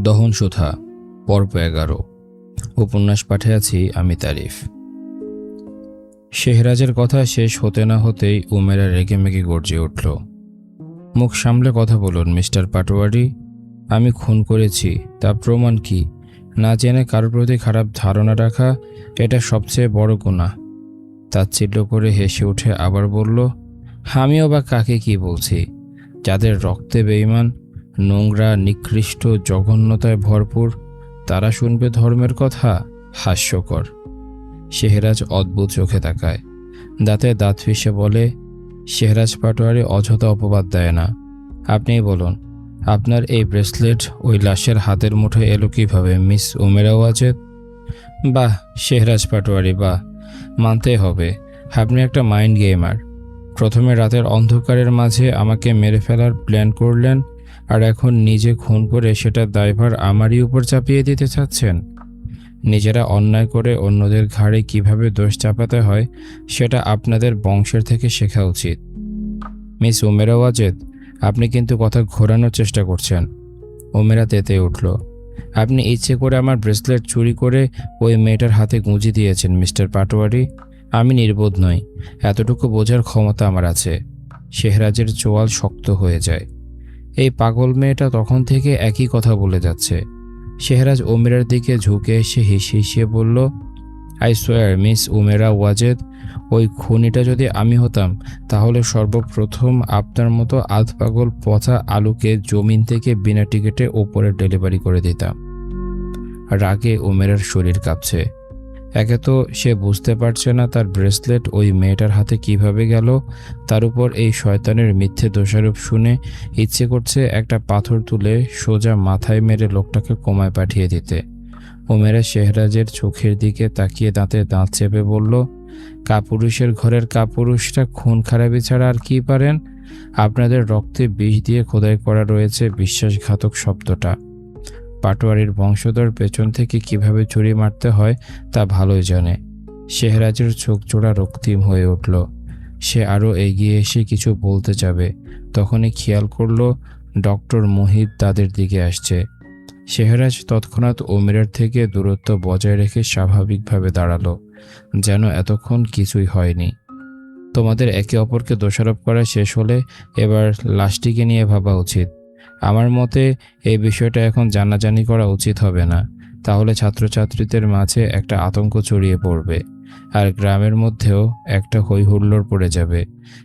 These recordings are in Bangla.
দহনসুধা পর্ব 11। উপন্যাস পাঠে আছি আমি তারিফ। শেহরাজের কথা শেষ হতে না হতেই উমেরা রেগেমেগে গর্জে উঠল। মুখ সামলে কথা বলুন মিস্টার পাটোয়ারি। আমি খুন করেছি, তা প্রমাণ কি? না জেনে কারোর প্রতি খারাপ ধারণা রাখা, এটা সবচেয়ে বড় গুনাহ। তাচ্ছিল্য করে হেসে উঠে আবার বলল, আমিও বা কাকে কি বলছি? যাদের রক্তে বেঈমান, নোংরা, নিকৃষ্ট, জঘন্যতায় ভরপুর, তারা শুনবে ধর্মের কথা? হাস্যকর। শেহরাজ অদ্ভুত চোখে তাকায়, দাঁতে দাঁত ফিসে বলে, শেহরাজ পাটোয়ারি অযথা অপবাদ দেয় না। আপনিই বলুন, আপনার এই ব্রেসলেট ওই লাশের হাতের মুঠোয় এলো কিভাবে, মিস উমেরা ওয়াজেদ? বাহ শেহরাজ পাটোয়ারি, বাহ, মানতেই হবে আপনি একটা মাইন্ড গেমার। প্রথমে রাতের অন্ধকারের মাঝে আমাকে মেরে ফেলার প্ল্যান করলেন, আর এখন নিজে খুন করে সেটার দায়ভার আমারই উপর চাপিয়ে দিতে চাচ্ছেন। নিজেরা অন্যায় করে অন্যদের ঘাড়ে কিভাবে দোষ চাপাতে হয় সেটা আপনাদের বংশের থেকে শেখা উচিত। মিস উমেরা ওয়াজেদ, আপনি কিন্তু কথা ঘোরানোর চেষ্টা করছেন। উমেরা তেতে উঠল। আপনি ইচ্ছে করে আমার ব্রেসলেট চুরি করে ওই মেয়েটার হাতে গুঁজে দিয়েছেন মিস্টার পাটোয়ারি। আমি নির্বোধ নই, এতটুকু বোঝার ক্ষমতা আমার আছে। শেহরাজের চোয়াল শক্ত হয়ে যায়। এই পাগল মেয়েটা তখন থেকে একই কথা বলে যাচ্ছে। শেহরাজ উমেরার দিকে ঝুঁকে এসে হিসিয়ে বলল, আই সোয়ার মিস উমেরা ওয়াজেদ, ওই খুনিটা যদি আমি হতাম তাহলে সর্বপ্রথম আপনার মতো আধ পাগল পচা আলুকে জমিন থেকে বিনা টিকিটে ওপরে ডেলিভারি করে দিতাম। রাগে উমেরার শরীর কাঁপছে। একে তো সে বুঝতে পারছে না তার ব্রেসলেট ওই মেয়েটার হাতে কিভাবে গেল, তার উপর এই শয়তানের মিথ্যে দোষারোপ শুনে ইচ্ছে করছে একটা পাথর তুলে সোজা মাথায় মেরে লোকটাকে কোমায় পাঠিয়ে দিতে। উমেরা শেহরাজের চোখের দিকে তাকিয়ে দাঁতে দাঁত চেপে বলল, কাপুরুষের ঘরের কাপুরুষরা খুন খারাপি ছাড়া আর কি পারেন? আপনাদের রক্তে বিষ দিয়ে খোদাই করা রয়েছে বিশ্বাসঘাতক শব্দটা। পাটোয়ারির বংশধর পেছন থেকে কিভাবে ছুরি মারতে হয় তা ভালোই জানে। শেহরাজের চোখ জোড়া রক্তিম হয়ে উঠল। সে আরও এগিয়ে এসে কিছু বলতে যাবে, তখনই খেয়াল করল ডক্টর মোহিত তাদের দিকে আসছে। শেহরাজ তৎক্ষণাৎ উমেরার থেকে দূরত্ব বজায় রেখে স্বাভাবিকভাবে দাঁড়ালো, যেন এতক্ষণ কিছুই হয়নি। তোমাদের একে অপরকে দোষারোপ করা শেষ হলে এবার লাশটিকে নিয়ে ভাবা উচিত। আমার মতে এই বিষয়টা এখন জানাজানি করা উচিত হবে না, তাহলে ছাত্রছাত্রীদের মাঝে একটা আতঙ্ক ছড়িয়ে পড়বে, আর গ্রামের মধ্যেও একটা হইহুল্লোড় পড়ে যাবে।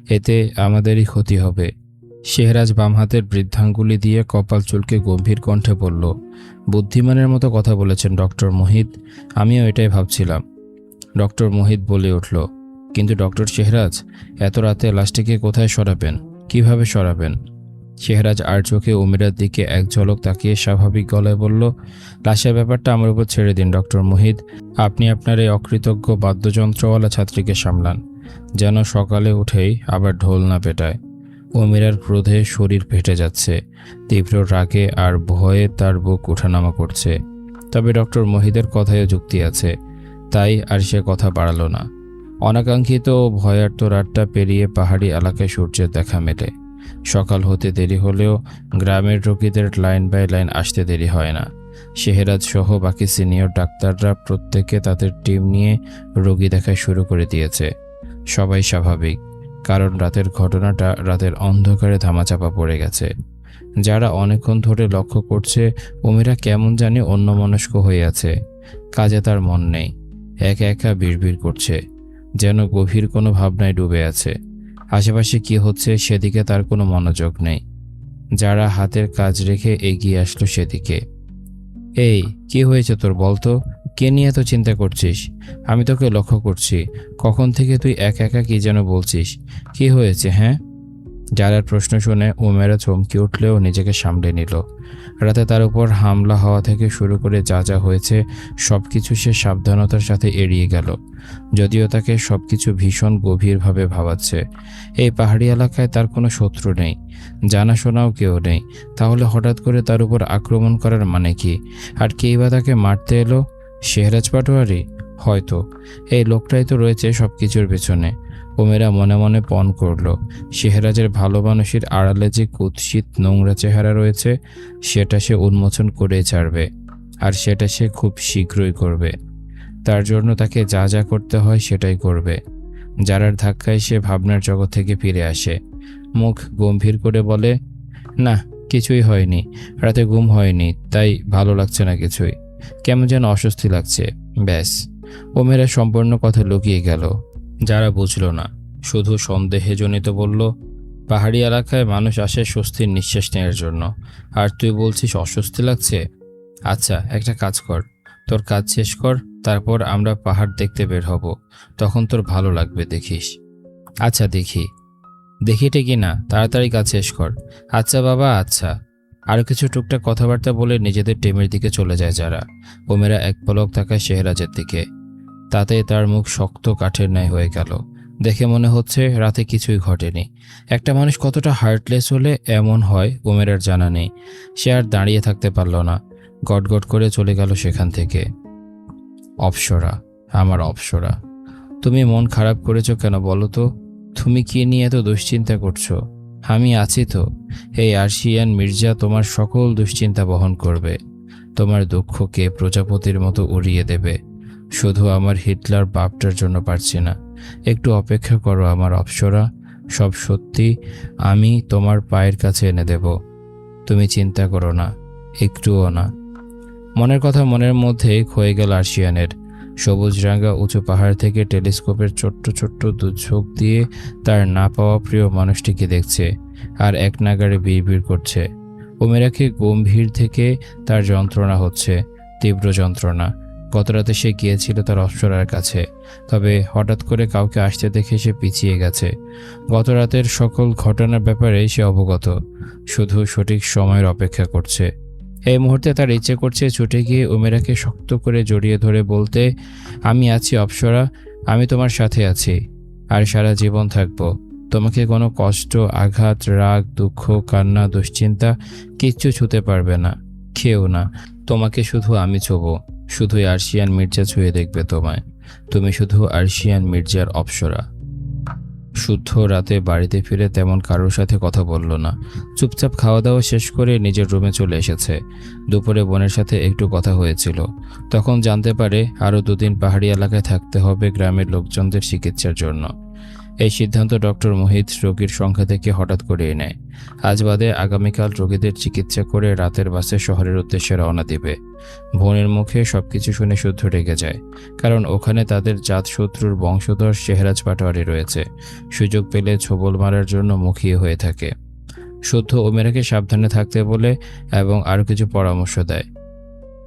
এতে আমাদেরই ক্ষতি হবে। শেহরাজ বাম হাতের বৃদ্ধাঙ্গুলি দিয়ে কপাল চুলকে গম্ভীর কণ্ঠে বলল, বুদ্ধিমানের মতো কথা বলেছেন ডক্টর মোহিত, আমিও এটাই ভাবছিলাম। ডক্টর মোহিত বলে উঠল, কিন্তু ডক্টর শেহরাজ, এত রাতে লাশটিকে কোথায় সরাবেন, কিভাবে সরাবেন? শেহরাজ আর চোখে উমেরার দিকে এক ঝলক তাকিয়ে স্বাভাবিক গলায় বলল, লাশের ব্যাপারটা আমার উপর ছেড়ে দিন ডক্টর মোহিত। আপনি আপনার এই অকৃতজ্ঞ বাদ্যযন্ত্রওয়ালা ছাত্রীকে সামলান, যেন সকালে উঠেই আবার ঢোল না পেটায়। উমেরার ক্রোধে শরীর ফেটে যাচ্ছে, তীব্র রাগে আর ভয়ে তার বুক ওঠানামা করছে। তবে ডক্টর মোহিতের কথায়ও যুক্তি আছে, তাই আর সে কথা বাড়ালো না। অনাকাঙ্ক্ষিত ও ভয়ার্ত রাতটা পেরিয়ে পাহাড়ি এলাকায় সূর্যের দেখা মেলে। সকাল হতে দেরি হলেও গ্রামের রোগীদের লাইন বাই লাইন আসতে দেরি হয় না। শেহরাজ সহ বাকি সিনিয়র ডাক্তাররা প্রত্যেকে তাদের টিম নিয়ে রোগী দেখা শুরু করে দিয়েছে। সবাই স্বাভাবিক, কারণ রাতের ঘটনাটা রাতের অন্ধকারে ধামাচাপা পড়ে গেছে। যারা অনেকক্ষণ ধরে লক্ষ্য করছে উমেরা কেমন জানি অন্যমনস্ক হয়ে আছে, কাজে তার মন নেই, একা একা বিড়বিড় করছে, যেন গভীর কোনো ভাবনায় ডুবে আছে। আশেপাশে কি হচ্ছে সেদিকে তার কোনো মনোযোগ নেই। যারা হাতের কাজ রেখে এগিয়ে আসলো সেদিকে। এই কি হয়েছে তোর, বলতো? কে নিয়ে এত চিন্তা করছিস? আমি তোকে লক্ষ্য করছি, কখন থেকে তুই একা একা কি যেন বলছিস। কি হয়েছে হ্যাঁ? যারার প্রশ্ন শুনে উমেরা চমকে উঠলেও নিজেকে সামলে নিল। রাতে তার উপর হামলা হওয়া থেকে শুরু করে যা যা হয়েছে সব কিছু সে সাবধানতার সাথে এড়িয়ে গেল, যদিও তাকে সব কিছু ভীষণ গভীরভাবে ভাবাচ্ছে। এই পাহাড়ি এলাকায় তার কোনো শত্রু নেই, জানাশোনাও কেউ নেই, তাহলে হঠাৎ করে তার উপর আক্রমণ করার মানে কি? আর কেই বা তাকে মারতে এলো? শেহরাজ পাটোয়ারি? হয়তো এই লোকটাই তো রয়েছে সব কিছুর পেছনে। উমেরা মনে মনে পণ করল, শেহরাজের ভালো মানুষের আড়ালে যে কুৎসিত নোংরা চেহারা রয়েছে সেটা সে উন্মোচন করেই ছাড়বে, আর সেটা সে খুব শীঘ্রই করবে। তার জন্য তাকে যা যা করতে হয় সেটাই করবে। যারার ধাক্কায় সে ভাবনার জগৎ থেকে ফিরে আসে, মুখ গম্ভীর করে বলে, না কিছুই হয়নি, রাতে ঘুম হয়নি, তাই ভালো লাগছে না কিছুই, কেমন যেন অস্বস্তি লাগছে, ব্যাস। ওমেরা সম্পূর্ণ কথা লুকিয়ে গেল। যারা বুঝল না, শুধু সন্দেহজনিত বলল, পাহাড়ি এলাকায় মানুষ আসে স্বস্তির নিঃশ্বাস নেওয়ার জন্য, আর তুই বলছিস অস্বস্তি লাগছে? আচ্ছা একটা কাজ কর, তোর কাজ শেষ কর, তারপর আমরা পাহাড় দেখতে বের হব, তখন তোর ভালো লাগবে, দেখিস। আচ্ছা দেখি। দেখিটে কি না, তাড়াতাড়ি কাজ শেষ কর। আচ্ছা বাবা আচ্ছা। আরও কিছু টুকটাক কথাবার্তা বলে নিজেদের টেমের দিকে চলে যায় যারা। ওমেরা এক পলক তাকায় শেহরাজের দিকে, তাতে তার মুখ শক্ত কাঠের ন্যায় হয়ে গেল। দেখে মনে হচ্ছে রাতে কিছুই ঘটেনি। একটা মানুষ কতটা হার্টলেস হলে এমন হয় ওমেরার জানা নেই। সে আর দাঁড়িয়ে থাকতে পারল না, গটগট করে চলে গেল সেখান থেকে। অপ্সরা, আমার অপ্সরা, তুমি মন খারাপ করেছো কেন বলো তো? তুমি কি নিয়ে এত দুশ্চিন্তা করছো? আমি আছি তো। এই আরশিয়ান মির্জা তোমার সকল দুশ্চিন্তা বহন করবে, তোমার দুঃখকে প্রজাপতির মতো উড়িয়ে দেবে। শুধু আমার হিটলার বাপটার জন্য পারছি না। একটু অপেক্ষা করো আমার অপ্সরা, সব সত্যি আমি তোমার পায়ের কাছে এনে দেব। তুমি চিন্তা করো না, একটুও না। মনের কথা মনের মধ্যেই ক্ষয়ে গেল আরশিয়ানের। সবুজ রাঙা উঁচু পাহাড় থেকে টেলিস্কোপের ছোট্ট ছোট্ট দুচোখ দিয়ে তার না পাওয়া প্রিয় মানুষটিকে দেখছে, আর এক নাগাড়ে বিড়বিড় করছে। ওমেরাকে গম্ভীর থেকে তার যন্ত্রণা হচ্ছে, তীব্র যন্ত্রণা। গত রাতে সে গিয়েছিল তার অপ্সরার কাছে, তবে হঠাৎ করে কাউকে আসতে দেখে সে পিছিয়ে গেছে। গত রাতের সকল ঘটনার ব্যাপারে সে অবগত, শুধু সঠিক সময়ের অপেক্ষা করছে। এই মুহূর্তে তার ইচ্ছে করছে ছুটে গিয়ে উমেরাকে শক্ত করে জড়িয়ে ধরে বলতে, আমি আছি অপ্সরা, আমি তোমার সাথে আছি, আর সারা জীবন থাকব। তোমাকে কোনো কষ্ট, আঘাত, রাগ, দুঃখ, কান্না, দুশ্চিন্তা কিচ্ছু ছুঁতে পারবে না, কেউ না। তোমাকে শুধু আমি ছোবো, শুধুই আরশিয়ান মির্জা ছুঁয়ে দেখবে তোমায়। তুমি শুধু আরশিয়ান মির্জার অপ্সরা। শুদ্ধ রাতে বাড়িতে ফিরে তেমন কারোর সাথে কথা বলল না, চুপচাপ খাওয়া দাওয়া শেষ করে নিজের রুমে চলে এসেছে। দুপুরে বোনের সাথে একটু কথা হয়েছিল, তখন জানতে পারে আরও 2 দিন পাহাড়ি এলাকায় থাকতে হবে গ্রামের লোকজনদের চিকিৎসার জন্য। এই সিদ্ধান্ত ডক্টর মোহিত রোগীর সংখ্যা থেকে হঠাৎ করেই নেয়। আজ বাদে আগামীকাল রোগীদের চিকিৎসা করে রাতের বাসে শহরের উদ্দেশ্যে রওনা দিবে। বোনের মুখে সবকিছু শুনে শুদ্ধ রেগে যায়, কারণ ওখানে তাদের জাতশত্রুর বংশধর শেহরাজ পাটোয়ারি রয়েছে। সুযোগ পেলে ছোবল মারার জন্য মুখিয়ে হয়ে থাকে। শুদ্ধ ওমেরাকে সাবধানে থাকতে বলে এবং আরও কিছু পরামর্শ দেয়।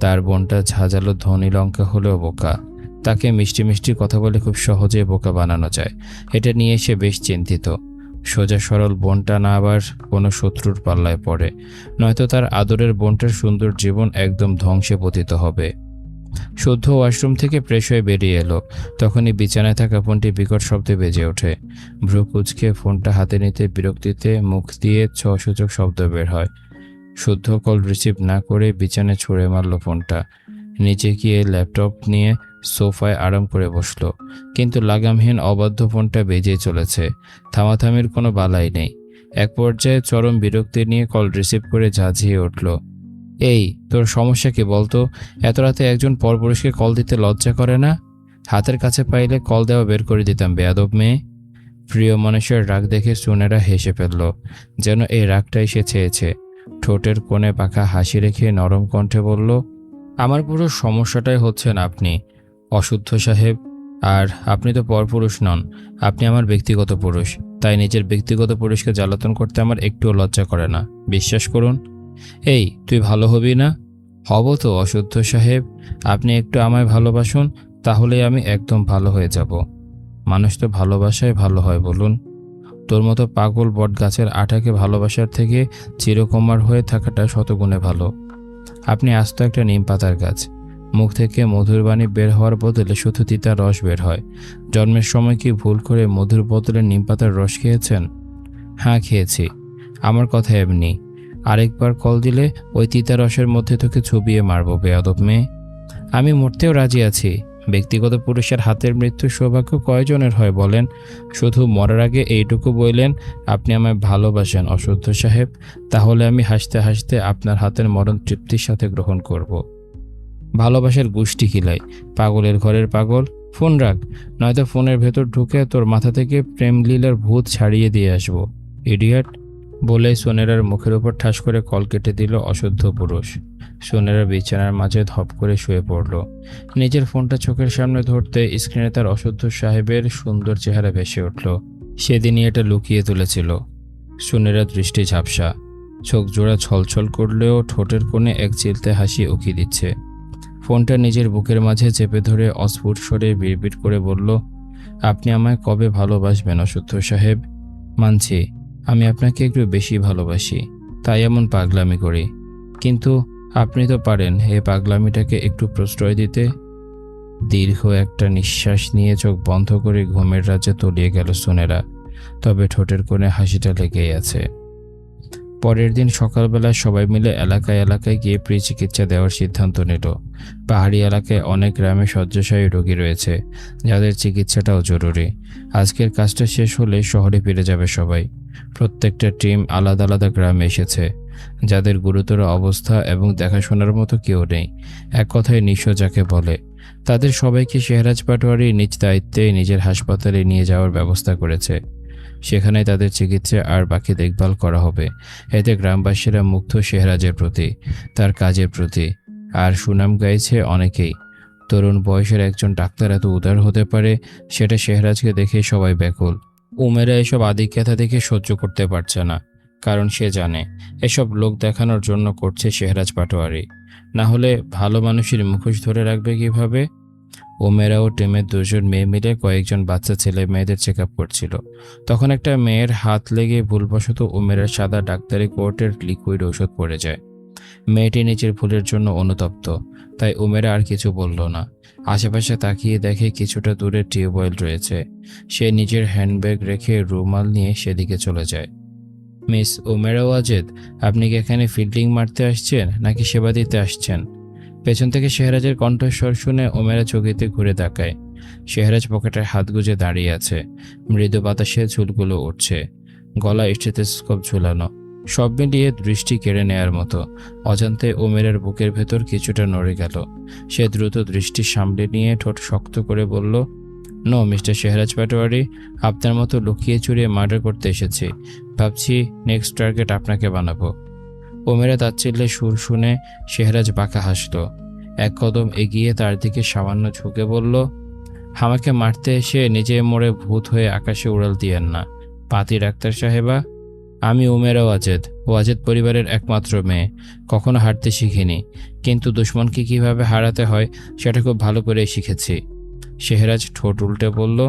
তার বোনটা ঝাঁঝালো ধনী লঙ্কা হলেও বোকা, তাকে মিষ্টি মিষ্টি কথা বলে খুব সহজে বোকা বানানো যায়, এটা নিয়ে সে বেশ চিন্তিত। সোজা সরল বোনটা না আবার কোনো শত্রুর পাল্লায় পড়ে, নয়তো তার আদরের বোনটার সুন্দর জীবন একদম ধ্বংসে পতিত হবে। শুদ্ধ ওয়াশরুম থেকে ফ্রেশ হয়ে বেরিয়ে এলো, তখনই বিছানায় থাকা ফোনটি বিকট শব্দে বেজে ওঠে। ভ্রু কুঁচকে ফোনটা হাতে নিতে বিরক্তিতে মুখ দিয়ে সূচক শব্দ বের হয়। শুদ্ধ কল রিসিভ না করে বিছানায় ছুঁড়ে মারল ফোনটা। নিচে গিয়ে ল্যাপটপ নিয়ে সোফায় আরাম করে বসলো, কিন্তু লাগামহীন অবাধ্য ফোনটা বেজেই চলেছে, থামাথামির কোনো বালাই নেই। এক পর্যায়ে চরম বিরক্তি নিয়ে কল রিসিভ করে ঝাঁঝিয়ে উঠল, এই তোর সমস্যা কি বলতো? এত রাতে একজন পরপুরুষকে কল দিতে লজ্জা করে না? হাতের কাছে পাইলে কল দেওয়া বের করে দিতাম, বেয়াদব মেয়ে। প্রিয় মানুষের রাগ দেখে সুনেরা হেসে ফেলল, যেন এই রাগটাই সে চেয়েছে। ঠোঁটের কোণে পাকা হাসি রেখে নরম কণ্ঠে বলল, আমার পুরো সমস্যাটাই হচ্ছেন আপনি, অশুদ্ধ সাহেব। আর আপনি তো পরপুরুষ নন, আপনি আমার ব্যক্তিগত পুরুষ। তাই নিজের ব্যক্তিগত পুরুষকে জ্বালাতন করতে আমার একটুও লজ্জা করে না, বিশ্বাস করুন। এই তুই ভালো হবি না? হব তো অশুদ্ধ সাহেব, আপনি একটু আমায় ভালোবাসুন, তাহলেই আমি একদম ভালো হয়ে যাব। মানুষ তো ভালোবাসায় ভালো হয় বলুন। তোর মতো পাগল বট গাছের আঠাকে ভালোবাসার থেকে চিরকুমার হয়ে থাকাটা শতগুণে ভালো। আপনি আস্ত একটা নিম পাতার গাছ, মুখ থেকে মধুর বাণী বের হওয়ার বদলে শুধু তিতা রস বের হয়। জন্মের সময় কি ভুল করে মধুর বদলে নিম পাতার রস খেয়েছেন? হ্যাঁ খেয়েছি, আমার কথা এমনি। আরেকবার কল দিলে ওই তিতা রসের মধ্যে তোকে চুবিয়ে মারবো, বেয়াদব মেয়ে। আমি মরতেও রাজি আছি, ব্যক্তিগত পুরুষের হাতের মৃত্যুর সৌভাগ্য কয়জনের হয় বলেন? শুধু মরার আগে এইটুকু বললেন, আপনি আমায় ভালোবাসেন অশুদ্ধ সাহেব, তাহলে আমি হাসতে হাসতে আপনার হাতের মরণ তৃপ্তির সাথে গ্রহণ করব। ভালোবাসার গোষ্ঠী কিলাই, পাগলের ঘরের পাগল। ফোন রাখ, নয়তো ফোনের ভেতর ঢুকে তোর মাথা থেকে প্রেমলীলার ভূত ছাড়িয়ে দিয়ে আসবো, ইডিয়েট। বলে সোনেরার মুখের উপর ঠাস করে কল কেটে দিল অশুদ্ধ পুরুষ। সোনেরা বিছানার মাঝে ধপ করে শুয়ে পড়ল। নিজের ফোনটা চোখের সামনে ধরতে স্ক্রিনে তার অশুদ্ধ সাহেবের সুন্দর চেহারা ভেসে উঠল। সেদিনই এটা লুকিয়ে তুলেছিল। সোনেরা দৃষ্টি ঝাপসা, চোখ জোড়া ছলছল করলেও ঠোঁটের কোণে এক চিলতে হাসি উকি দিচ্ছে। ফোনটা নিজের বুকের মাঝে চেপে ধরে অস্ফুট স্বরে বিড়বিড় করে বলল, আপনি আমায় কবে ভালোবাসবেন অশুদ্ধ সাহেব? মানছি আমি আপনাকে একটু বেশি ভালোবাসি, তাই এমন পাগলামি করি, কিন্তু আপনি তো পারেন এই পাগলামিটাকে একটু প্রশ্রয় দিতে। দীর্ঘ একটা নিঃশ্বাস নিয়ে চোখ বন্ধ করে ঘুমের রাজ্যে তলিয়ে গেল সোনেরা, তবে ঠোঁটের কোণে হাসিটা লেগেই আছে। পরের দিন সকালবেলায় সবাই মিলে এলাকায় এলাকায় গিয়ে প্রি চিকিৎসা দেওয়ার সিদ্ধান্ত নিল। পাহাড়ি এলাকায় অনেক গ্রামে শয্যাশায়ী রোগী রয়েছে, যাদের চিকিৎসাটাও জরুরি। আজকের কাজটা শেষ হলে শহরে ফিরে যাবে সবাই। প্রত্যেকটা টিম আলাদা আলাদা গ্রামে এসেছে, যাদের গুরুতর অবস্থা এবং দেখাশোনার মতো কেউ নেই, এক কথায় নিঃস্ব যাকে বলে। তাদের সবাইকে শেহরাজ পাটোয়ারি নিজ দায়িত্বে নিজের হাসপাতালে নিয়ে যাওয়ার ব্যবস্থা করেছে। সেখানে তাদের চিকিৎসা আর বাকি দেখভাল করা হবে। এতে গ্রামবাসীরা মুগ্ধ শেহরাজের প্রতি, তার কাজের প্রতি, আর সুনাম গাইছে অনেকেই। তরুণ বয়সের একজন ডাক্তার এত উদার হতে পারে, সেটা শেহরাজকে দেখে সবাই ব্যাকুল। উমেরা এসব আদিক্যতা দেখে সহ্য করতে পারছে না, কারণ সে জানে এসব লোক দেখানোর জন্য করছে শেহরাজ পাটোয়ারি, না হলে ভালো মানুষের মুখোশ ধরে রাখবে কিভাবে? ওমেরা ও টিমের দুজন মেয়ে মিলে কয়েকজন বাচ্চা ছেলে মেয়েদের চেক আপ করছিল। তখন একটা মেয়ের হাত লেগে ভুলবশত ওমেরার সাদা ডাক্তারি কোটের লিকুইড ওষুধ পড়ে যায়। মেয়েটি নিজের ভুলের জন্য অনুতপ্ত, তাই ওমেরা আর কিছু বলল না। আশেপাশে তাকিয়ে দেখে কিছুটা দূরে টিউবওয়েল রয়েছে। সে নিজের হ্যান্ডব্যাগ রেখে রুমাল নিয়ে সেদিকে চলে যায়। মিস ওমেরা ওয়াজেদ, আপনি কি এখানে ফিল্ডিং মারতে আসছেন নাকি সেবা দিতে আসছেন? পেছন থেকে শেহরাজের কণ্ঠস্বর শুনে ওমেরা চকিতে ঘুরে তাকায়। শেহরাজ পকেটের হাত গুজে দাঁড়িয়ে আছে, মৃদু বাতাসে চুলগুলো উঠছে, গলা স্টেথোস্কোপ ঝুলানো, সব মিলিয়ে দৃষ্টি কেড়ে নেয়ার মতো। অজান্তে ওমেরার বুকের ভেতর কিছুটা নড়ে গেল। সে দ্রুত দৃষ্টি সামলে নিয়ে ঠোঁট শক্ত করে বলল, নো মিস্টার শেহরাজ পাটোয়ারি, আপনার মতো লুকিয়ে চুরিয়ে মার্ডার করতে এসেছি। ভাবছি নেক্সট টার্গেট আপনাকে বানাবো। ওমেরা তাচ্ছিল্যের সুর শুনে শেহরাজ বাঁকা হাসল। এক কদম এগিয়ে তার দিকে সামান্য ঝুঁকে বলল, আমাকে মারতে এসে নিজে মরে ভূত হয়ে আকাশে উড়াল দিয়েন না পাতি ডাক্তার সাহেবা। আমি ওমেরা ওয়াজেদ, ওয়াজেদ পরিবারের একমাত্র মেয়ে। কখনো হারতে শিখিনি, কিন্তু দুশ্মনকে কিভাবে হারাতে হয় সেটা খুব ভালো করেই শিখেছি। শেহরাজ ঠোঁট উল্টে বলল,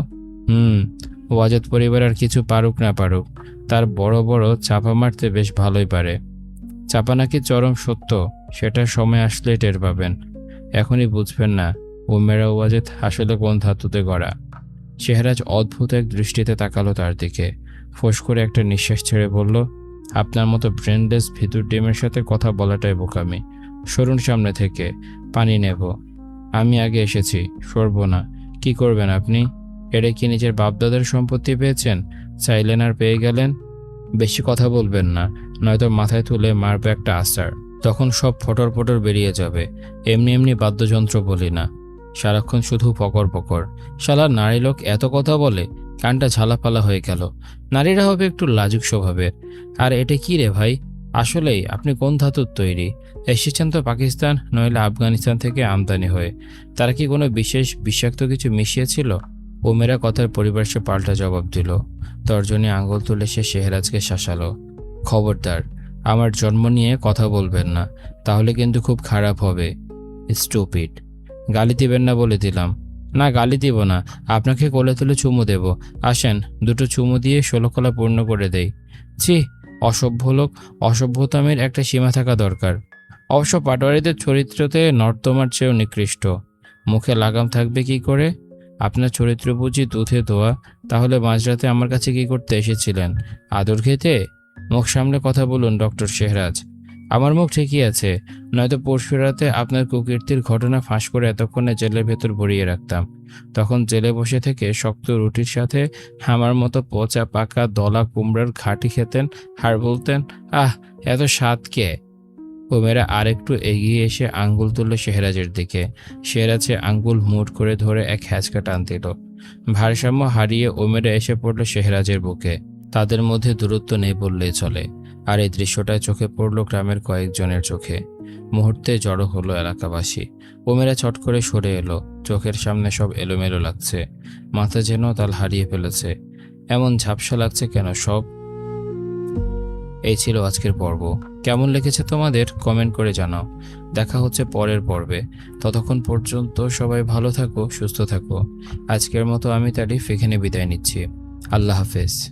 ওয়াজেদ পরিবার আর কিছু পারুক না পারুক, তার বড় বড় চাপা মারতে বেশ ভালোই পারে। চাপা নাকি চরম সত্য, সেটা সময় আসলে টের পাবেন, এখনই বুঝবেন না ওমেরা ওয়াজেদ আসলে কোন ধাতুতে গড়া। শেহরাজ অদ্ভুত এক দৃষ্টিতে তাকালো তার দিকে, ফোঁস করে একটা নিঃশ্বাস ছেড়ে বলল, আপনার মতো ব্রেনলেস ভিতর ডিমের সাথে কথা বলাটাই বোকামি। সরুন সামনে থেকে, পানি নেব। আমি আগে এসেছি, সরব না। কি করবেন আপনি? এটা কি নিজের বাপদাদার সম্পত্তি পেয়েছেন, চাইলেন আর পেয়ে গেলেন? বেশি কথা বলবেন না, নয়তো মাথায় তুলে মারবে একটা আছাড়, তখন সব ফটর ফটর বেরিয়ে যাবে। এমনি এমনি বাদ্যযন্ত্র বলি না, সারাক্ষণ শুধু পকর পকর। শালা নারী লোক এত কথা বলে, কানটা ঝালাপালা হয়ে গেল। নারীরা হবে একটু লাজুক স্বভাবের। আর এটা কি রে ভাই, আসলেই আপনি কোন ধাতুর তৈরি? এসেছেন তো পাকিস্তান নইলে আফগানিস্তান থেকে আমদানি হয়ে, তারা কি কোনো বিশেষ বিষাক্ত কিছু মিশিয়েছিল? ওমেরা কথার পরিবেশে পাল্টা জবাব দিল। তর্জনী আঙুল তুলে সে শেহরাজকে শাসালো, খবরদার আমার জন্ম নিয়ে কথা বলবেন না, তাহলে কিন্তু খুব খারাপ হবে। স্টুপিড। গালি দিবেন না বলে দিলাম। না গালি দিব না, আপনাকে কোলে তুলে চুমু দেব। আসেন, দুটো চুমু দিয়ে 16 কলা পূর্ণ করে দেই। ছি, অসভ্য লোক। অসভ্যতামের একটা সীমা থাকা দরকার। অবশ্য পাটোয়ারিদের চরিত্রতে নর্দমার চেয়েও নিকৃষ্ট। মুখে লাগাম থাকবে কি করে? আপনার চরিত্র বুঝি দুধে ধোয়া, তাহলে মাঝরাতে আমার কাছে কি করতে এসেছিলেন? আদর খেতে? মুখ সামলে কথা বলুন ডক্টর শেহরাজ। আমার মুখ ঠিকই আছে, নয়তো পরশু রাতে আপনার কুকীর্তির ঘটনা ফাঁস করে এতক্ষণে জেলের ভেতর ভরিয়ে রাখতাম। তখন জেলে বসে থেকে শক্ত রুটির সাথে আমার মতো পচা পাকা দলা কুমড়ার ঘাঁটি খেতেন আর বলতেন, আহ, এত স্বাদ কে? উমেরা আরেকটু এগিয়ে এসে আঙ্গুল তুলল শেহরাজের দিকে। শেহরাজে আঙ্গুল মুঠ করে ধরে এক হ্যাঁচকা টান দিল। ভারসাম্য হারিয়ে উমেরা এসে পড়ল শেহরাজের বুকে। তাদের মধ্যে দূরত্ব নেই বললেই চলে। আর এই দৃশ্যটায় চোখে পড়ল গ্রামের কয়েকজনের চোখে। মুহূর্তে জড়ো হলো এলাকাবাসী। উমেরা চট করে সরে এলো। চোখের সামনে সব এলোমেলো লাগছে, মাথা যেন তাল হারিয়ে ফেলেছে। এমন ঝাপসা লাগছে কেন সব? এই ছিল আজকের পর্ব। কেমন লেগেছে তোমাদের কমেন্ট করে জানাও। দেখা হচ্ছে পরের পর্বে। ততক্ষণ পর্যন্ত সবাই ভালো থাকো, সুস্থ থাকো। আজকের মতো আমি তারিফ এখানে বিদায় নিচ্ছি। আল্লাহ হাফেজ।